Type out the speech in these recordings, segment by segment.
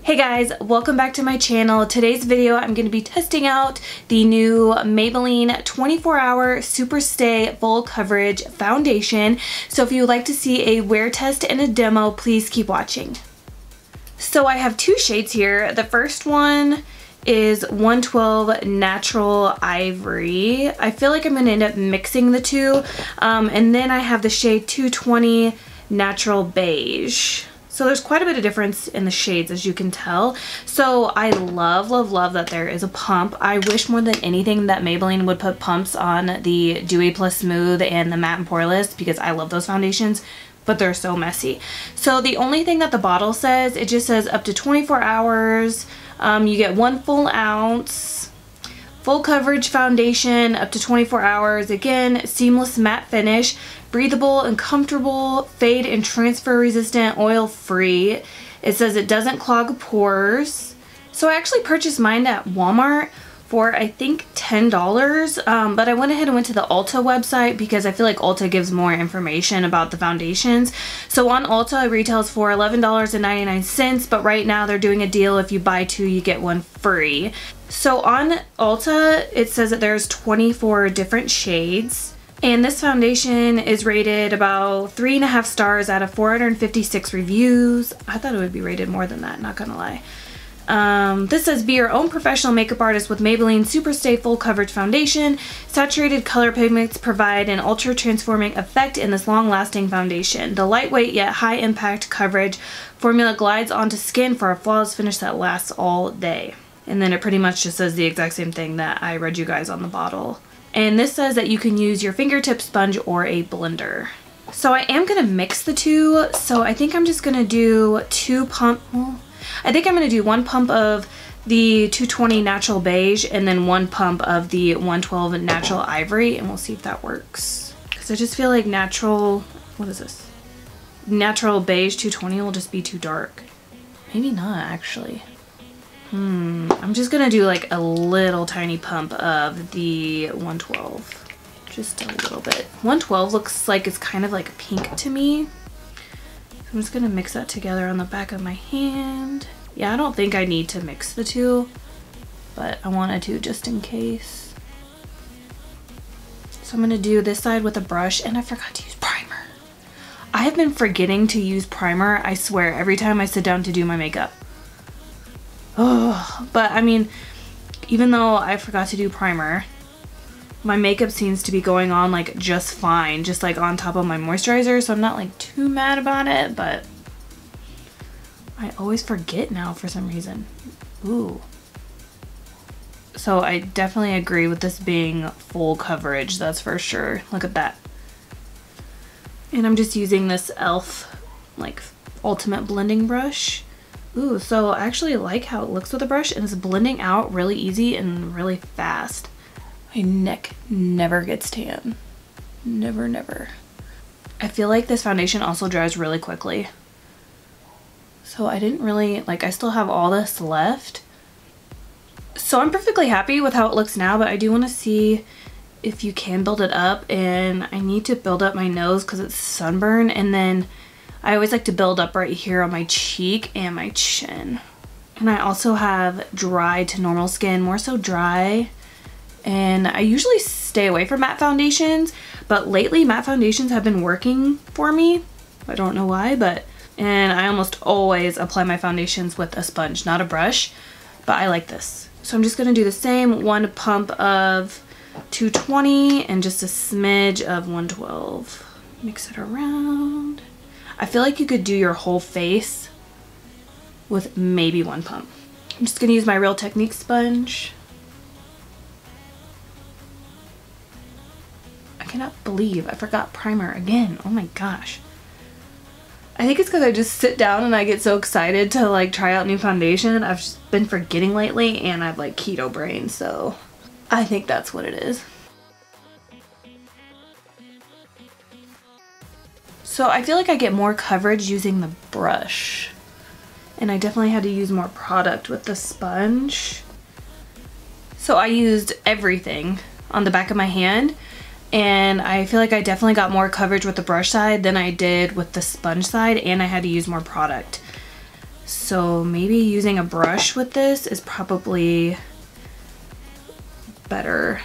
Hey guys, welcome back to my channel. Today's video I'm going to be testing out the new Maybelline 24-hour Superstay full coverage foundation. So if you would like to see a wear test and a demo, please keep watching. So I have two shades here. The first one is 112 Natural Ivory. I feel like I'm going to end up mixing the two. And then I have the shade 220 Natural Beige. So there's quite a bit of difference in the shades, as you can tell. So I love, love, love that there is a pump. I wish more than anything that Maybelline would put pumps on the Dewy Plus Smooth and the Matte and Poreless, because I love those foundations, but they're so messy. So the only thing that the bottle says, it just says up to 24 hours. You get 1 full ounce. Full coverage foundation up to 24 hours. Again, seamless matte finish. Breathable and comfortable, fade and transfer resistant, oil free. It says it doesn't clog pores. So I actually purchased mine at Walmart for I think $10, but I went ahead and went to the Ulta website because I feel like Ulta gives more information about the foundations. So on Ulta it retails for $11.99, but right now they're doing a deal. If you buy 2 you get 1 free. So on Ulta it says that there's 24 different shades. And this foundation is rated about 3.5 stars out of 456 reviews. I thought it would be rated more than that, not gonna lie. This says, be your own professional makeup artist with Maybelline Superstay Full Coverage Foundation. Saturated color pigments provide an ultra transforming effect in this long-lasting foundation. The lightweight yet high-impact coverage formula glides onto skin for a flawless finish that lasts all day. And then it pretty much just says the exact same thing that I read you guys on the bottle. And this says that you can use your fingertip sponge or a blender. So I am gonna mix the two. So I think I'm just gonna do 1 pump of the 220 Natural Beige and then 1 pump of the 112 Natural Ivory, and we'll see if that works. Because I just feel like Natural Beige 220 will just be too dark. Maybe not actually. I'm just gonna do like a little tiny pump of the 112. Just a little bit. 112 looks like it's kind of like pink to me. So I'm just gonna mix that together on the back of my hand. Yeah, I don't think I need to mix the two, but I wanted to just in case. So I'm gonna do this side with a brush, and I forgot to use primer. I have been forgetting to use primer, I swear, every time I sit down to do my makeup. Oh, but I mean, even though I forgot to do primer, my makeup seems to be going on like just fine, just like on top of my moisturizer, so I'm not like too mad about it, but I always forget now for some reason. Ooh. So I definitely agree with this being full coverage, that's for sure. Look at that. And I'm just using this e.l.f. like ultimate blending brush. Ooh, so I actually like how it looks with the brush, and it's blending out really easy and really fast. My neck never gets tan. Never, never. I feel like this foundation also dries really quickly. So I didn't really, like, I still have all this left. So I'm perfectly happy with how it looks now, but I do want to see if you can build it up, and I need to build up my nose because it's sunburn, and then I always like to build up right here on my cheek and my chin. And I also have dry to normal skin, more so dry. And I usually stay away from matte foundations, but lately matte foundations have been working for me. I don't know why, and I almost always apply my foundations with a sponge, not a brush, but I like this. So I'm just gonna do the same 1 pump of 220 and just a smidge of 112. Mix it around. I feel like you could do your whole face with maybe 1 pump. I'm just gonna use my Real Technique sponge. I cannot believe I forgot primer again. Oh my gosh. I think it's because I just sit down and I get so excited to like try out new foundation. I've just been forgetting lately, and I've like keto brain, so I think that's what it is. So I feel like I get more coverage using the brush, and I definitely had to use more product with the sponge. So I used everything on the back of my hand, and I feel like I definitely got more coverage with the brush side than I did with the sponge side, and I had to use more product. So maybe using a brush with this is probably better.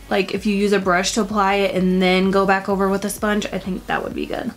Like if you use a brush to apply it and then go back over with a sponge, I think that would be good.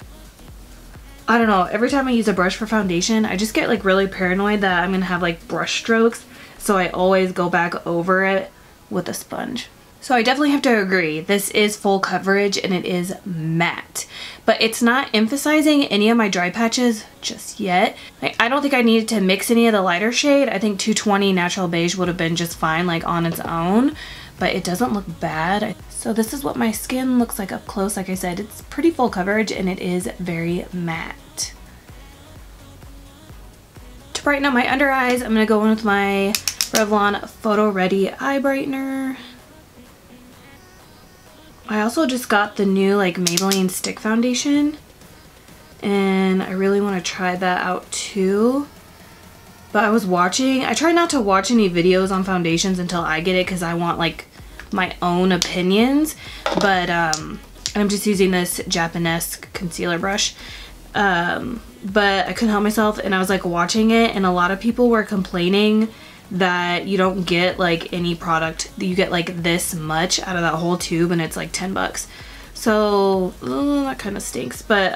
I don't know, every time I use a brush for foundation, I just get like really paranoid that I'm gonna have like brush strokes. So I always go back over it with a sponge. So I definitely have to agree, this is full coverage and it is matte, but it's not emphasizing any of my dry patches just yet. Like, I don't think I needed to mix any of the lighter shade. I think 220 Natural Beige would have been just fine like on its own, but it doesn't look bad. So this is what my skin looks like up close. Like I said, it's pretty full coverage and it is very matte. To brighten up my under eyes, I'm gonna go in with my Revlon Photo Ready Eye Brightener. I also just got the new like Maybelline stick foundation and I really want to try that out too. But I try not to watch any videos on foundations until I get it because I want like my own opinions. But I'm just using this Japanese concealer brush. But I couldn't help myself and I was like watching it and a lot of people were complaining that you don't get like any product, you get like this much out of that whole tube and it's like 10 bucks. So that kind of stinks. But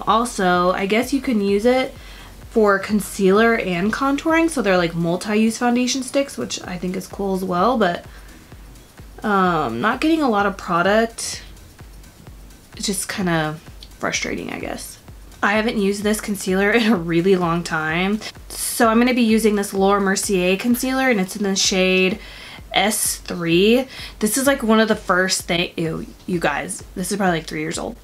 also I guess you can use it for concealer and contouring, so they're like multi-use foundation sticks, which I think is cool as well. But not getting a lot of product, it's just kind of frustrating, I guess. I haven't used this concealer in a really long time. So I'm going to be using this Laura Mercier concealer and it's in the shade S3. This is like one of the first things, ew, you guys, this is probably like 3 years old.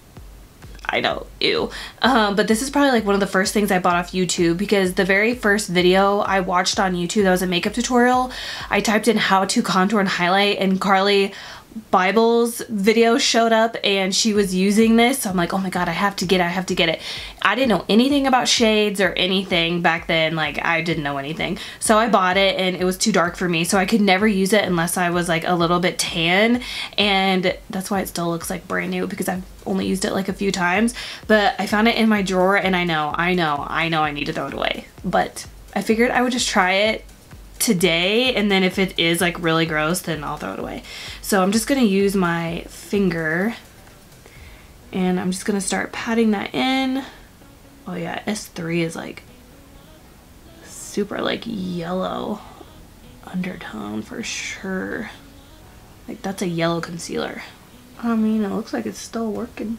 I know, ew. But this is probably like one of the first things I bought off YouTube because the very first video I watched on YouTube that was a makeup tutorial, I typed in how to contour and highlight and Carly Bible's video showed up and she was using this. So I'm like, oh my god, I have to get it. I didn't know anything about shades or anything back then. Like I didn't know anything. So I bought it and it was too dark for me. So I could never use it unless I was like a little bit tan. And that's why it still looks like brand new because I've only used it like a few times. But I found it in my drawer and I know I need to throw it away. But I figured I would just try it today and then if it is like really gross then I'll throw it away. So I'm just gonna use my finger and I'm just gonna start patting that in. Oh yeah, S3 is like super like yellow undertone for sure. Like that's a yellow concealer. I mean, it looks like it's still working.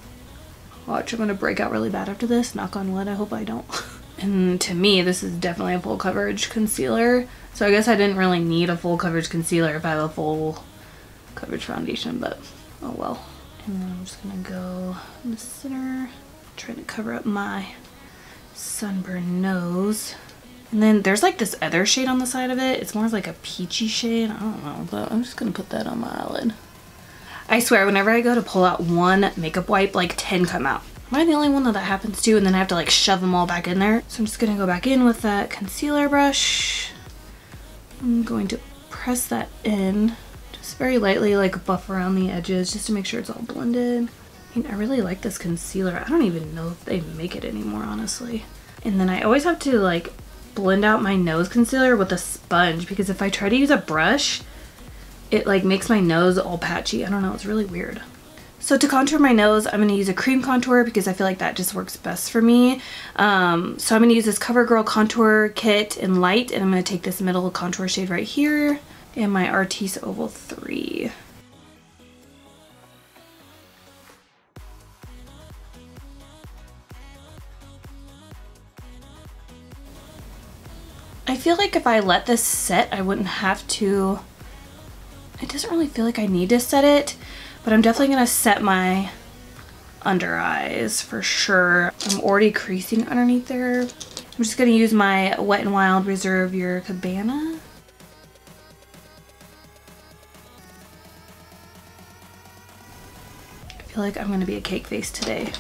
Watch, I'm gonna break out really bad after this. Knock on wood, I hope I don't. And to me, this is definitely a full coverage concealer. So I guess I didn't really need a full coverage concealer if I have a full coverage foundation, but oh well. And then I'm just gonna go in the center, trying to cover up my sunburned nose. And then there's like this other shade on the side of it. It's more of like a peachy shade. I don't know, but I'm just gonna put that on my eyelid. I swear, whenever I go to pull out one makeup wipe, like 10 come out. Am I the only one that happens to? And then I have to like shove them all back in there. So I'm just gonna go back in with that concealer brush. I'm going to press that in, just very lightly, like buff around the edges just to make sure it's all blended. I mean, I really like this concealer. I don't even know if they make it anymore, honestly. And then I always have to like blend out my nose concealer with a sponge because if I try to use a brush, it like makes my nose all patchy. I don't know, it's really weird. So to contour my nose, I'm going to use a cream contour because I feel like that just works best for me. So I'm going to use this CoverGirl Contour Kit in Light, and I'm going to take this middle contour shade right here and my Artiste Oval 3. I feel like if I let this set, I wouldn't have to. It doesn't really feel like I need to set it. But I'm definitely going to set my under eyes for sure. I'm already creasing underneath there. I'm just going to use my Wet n Wild Reserve Your Cabana. I feel like I'm going to be a cake face today.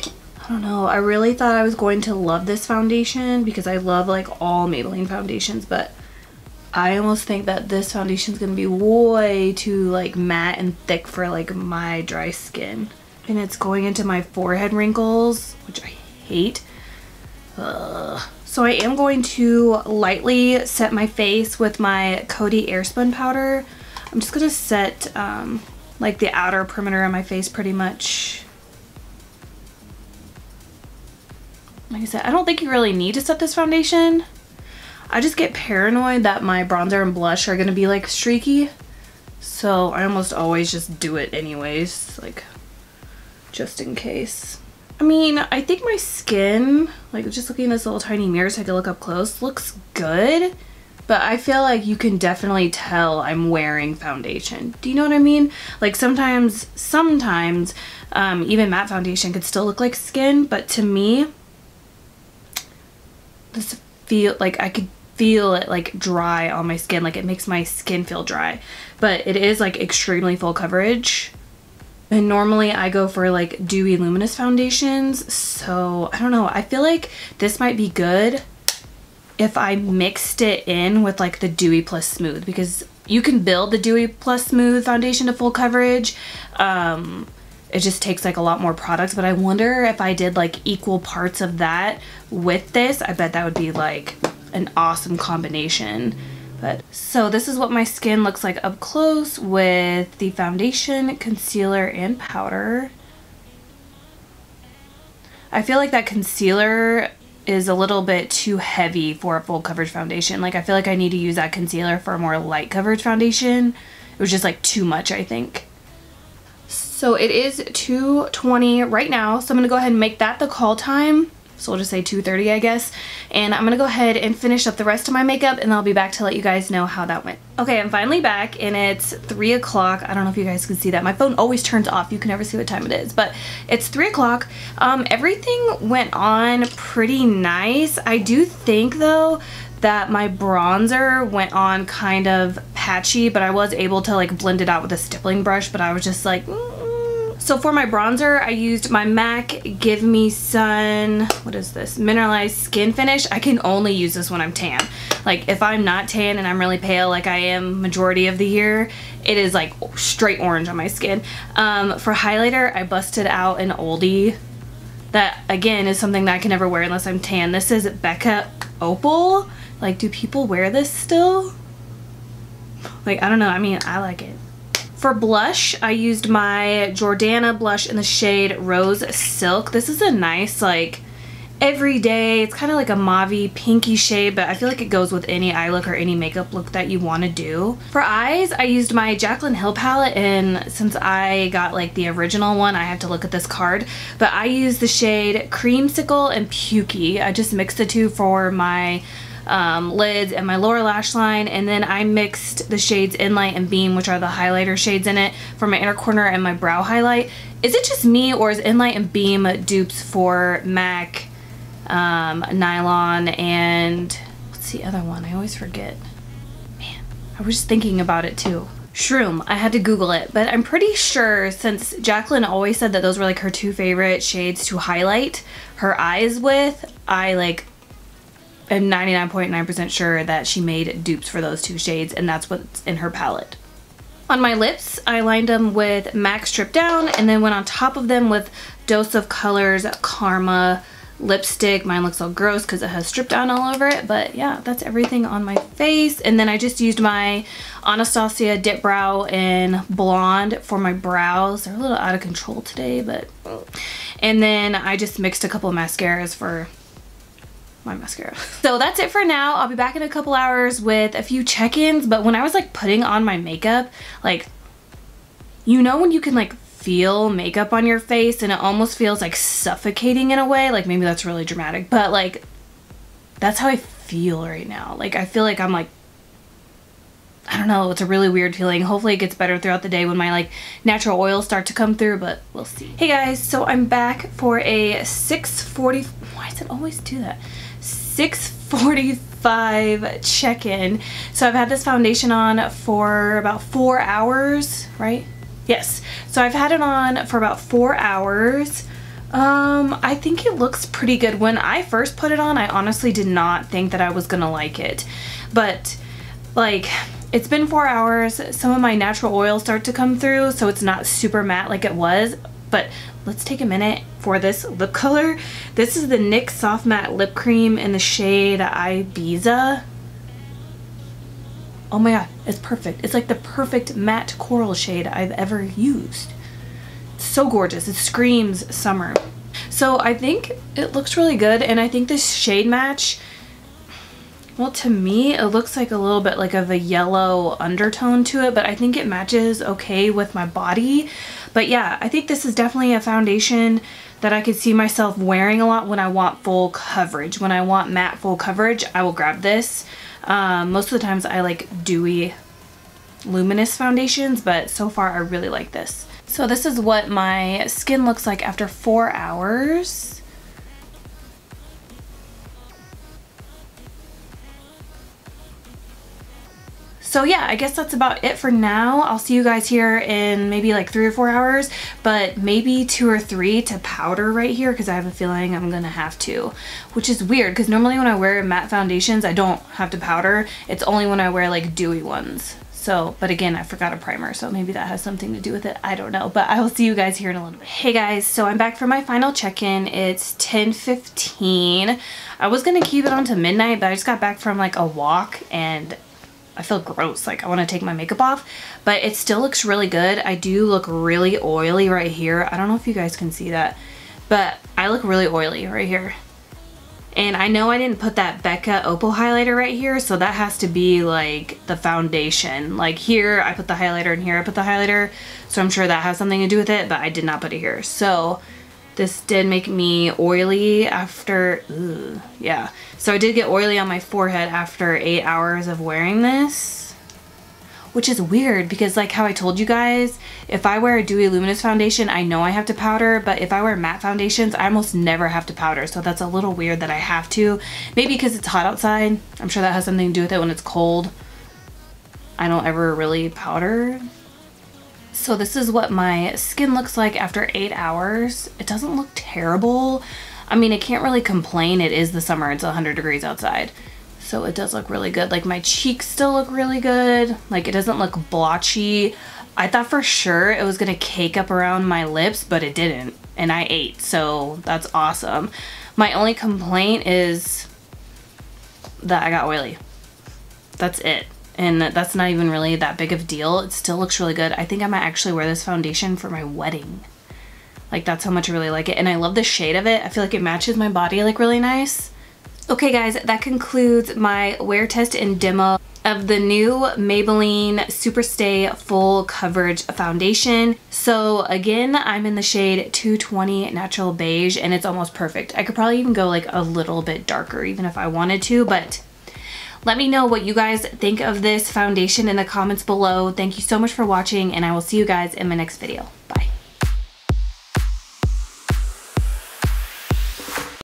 I don't know. I really thought I was going to love this foundation because I love like all Maybelline foundations, but I almost think that this foundation is going to be way too like matte and thick for like my dry skin. And it's going into my forehead wrinkles, which I hate. So So I am going to lightly set my face with my Coty Airspun powder. I'm just gonna set like the outer perimeter of my face pretty much. Like I said, I don't think you really need to set this foundation. I just get paranoid that my bronzer and blush are gonna be like streaky. So I almost always just do it anyways, like just in case. I mean, I think my skin, like just looking in this little tiny mirror so I can look up close, looks good. But I feel like you can definitely tell I'm wearing foundation. Do you know what I mean? Like sometimes even matte foundation could still look like skin, but to me, this feel like I could feel it like dry on my skin. Like it makes my skin feel dry, but it is like extremely full coverage. And normally I go for like dewy luminous foundations. So I don't know. I feel like this might be good if I mixed it in with like the dewy plus smooth, because you can build the dewy plus smooth foundation to full coverage. It just takes like a lot more product, but I wonder if I did like equal parts of that with this, I bet that would be like an awesome combination. But so this is what my skin looks like up close with the foundation, concealer, and powder. I feel like that concealer is a little bit too heavy for a full coverage foundation. Like I feel like I need to use that concealer for a more light coverage foundation. It was just like too much, I think. So it is 2:20 right now, so I'm gonna go ahead and make that the call time. So we'll just say 2:30, I guess. And I'm gonna go ahead and finish up the rest of my makeup, and I'll be back to let you guys know how that went. Okay, I'm finally back, and it's 3 o'clock. I don't know if you guys can see that. My phone always turns off. You can never see what time it is, but it's 3 o'clock. Everything went on pretty nice. I do think, though, that my bronzer went on kind of patchy, but I was able to like blend it out with a stippling brush, but I was just like, So for my bronzer, I used my MAC Give Me Sun, what is this, Mineralized Skin Finish. I can only use this when I'm tan. Like if I'm not tan and I'm really pale like I am majority of the year, it is like straight orange on my skin. For highlighter, I busted out an oldie that again is something that I can never wear unless I'm tan. This is Becca Opal. Like, do people wear this still? Like, I don't know. I mean, I like it. For blush, I used my Jordana blush in the shade Rose Silk. This is a nice, like, everyday, it's kind of like a mauve-y pinky shade, but I feel like it goes with any eye look or any makeup look that you want to do. For eyes, I used my Jaclyn Hill palette, and since I got like the original one, I have to look at this card, but I used the shade Creamsicle and Pukey. I just mixed the two for my lids and my lower lash line, and then I mixed the shades Inlight and Beam, which are the highlighter shades in it, for my inner corner and my brow highlight. Is it just me, or is Inlight and Beam dupes for MAC, Nylon, and what's the other one? I always forget. Man, I was just thinking about it too. Shroom. I had to Google it, but I'm pretty sure, since Jaclyn always said that those were like her two favorite shades to highlight her eyes with, I like am 99.9% sure that she made dupes for those two shades, and that's what's in her palette. On my lips, I lined them with MAC Strip Down, and then went on top of them with Dose of Colors Karma lipstick. Mine looks all gross because it has Strip Down all over it, but yeah, that's everything on my face. And then I just used my Anastasia Dip Brow in Blonde for my brows. They're a little out of control today, but... And then I just mixed a couple of mascaras for my mascara. So that's it for now. I'll be back in a couple hours with a few check-ins, but when I was like putting on my makeup, like, you know when you can like feel makeup on your face and it almost feels like suffocating in a way? Like, maybe that's really dramatic, but like that's how I feel right now. Like I feel like I'm like, I don't know, it's a really weird feeling. Hopefully it gets better throughout the day when my like natural oils start to come through, but we'll see. Hey guys, so I'm back for a 6:40, why does it always do that? 6:45 check-in. So I've had this foundation on for about 4 hours, right? Yes. So I've had it on for about 4 hours. I think it looks pretty good. When I first put it on, I honestly did not think that I was gonna like it. But like, it's been 4 hours. Some of my natural oils start to come through, so it's not super matte like it was. But let's take a minute for this lip color. This is the NYX Soft Matte Lip Cream in the shade Ibiza. Oh my god, it's perfect. It's like the perfect matte coral shade I've ever used. It's so gorgeous. It screams summer. So I think it looks really good, and I think this shade match, well, to me it looks like a little bit like of a yellow undertone to it, but I think it matches okay with my body. But yeah, I think this is definitely a foundation that I could see myself wearing a lot when I want full coverage. When I want matte full coverage, I will grab this. Most of the times I like dewy luminous foundations, but so far I really like this. So this is what my skin looks like after 4 hours. So yeah, I guess that's about it for now. I'll see you guys here in maybe like 3 or 4 hours, but maybe 2 or 3 to powder right here because I have a feeling I'm gonna have to, which is weird because normally when I wear matte foundations, I don't have to powder. It's only when I wear like dewy ones. So, but again, I forgot a primer, so maybe that has something to do with it. I don't know, but I will see you guys here in a little bit. Hey guys, so I'm back for my final check-in. It's 10:15. I was gonna keep it on to midnight, but I just got back from like a walk and I feel gross. Like I want to take my makeup off, but it still looks really good. I do look really oily right here. I don't know if you guys can see that, but I look really oily right here. And I know I didn't put that Becca Opal highlighter right here, so that has to be like the foundation. Like here, I put the highlighter and here I put the highlighter, so I'm sure that has something to do with it, but I did not put it here. So this did make me oily after, yeah. So I did get oily on my forehead after 8 hours of wearing this, which is weird because like how I told you guys, if I wear a dewy luminous foundation, I know I have to powder, but if I wear matte foundations, I almost never have to powder. So that's a little weird that I have to. Maybe because it's hot outside. I'm sure that has something to do with it. When it's cold, I don't ever really powder. So this is what my skin looks like after 8 hours. It doesn't look terrible. I mean, I can't really complain. It is the summer. It's 100 degrees outside. So it does look really good. Like my cheeks still look really good. Like it doesn't look blotchy. I thought for sure it was gonna cake up around my lips, but it didn't. And I ate, so that's awesome. My only complaint is that I got oily. That's it. And that's not even really that big of a deal. It still looks really good. I think I might actually wear this foundation for my wedding. Like that's how much I really like it. And I love the shade of it. I feel like it matches my body like really nice. Okay guys, that concludes my wear test and demo of the new Maybelline Superstay Full Coverage Foundation. So again, I'm in the shade 220 Natural Beige and it's almost perfect. I could probably even go like a little bit darker even if I wanted to, but let me know what you guys think of this foundation in the comments below. Thank you so much for watching and I will see you guys in my next video.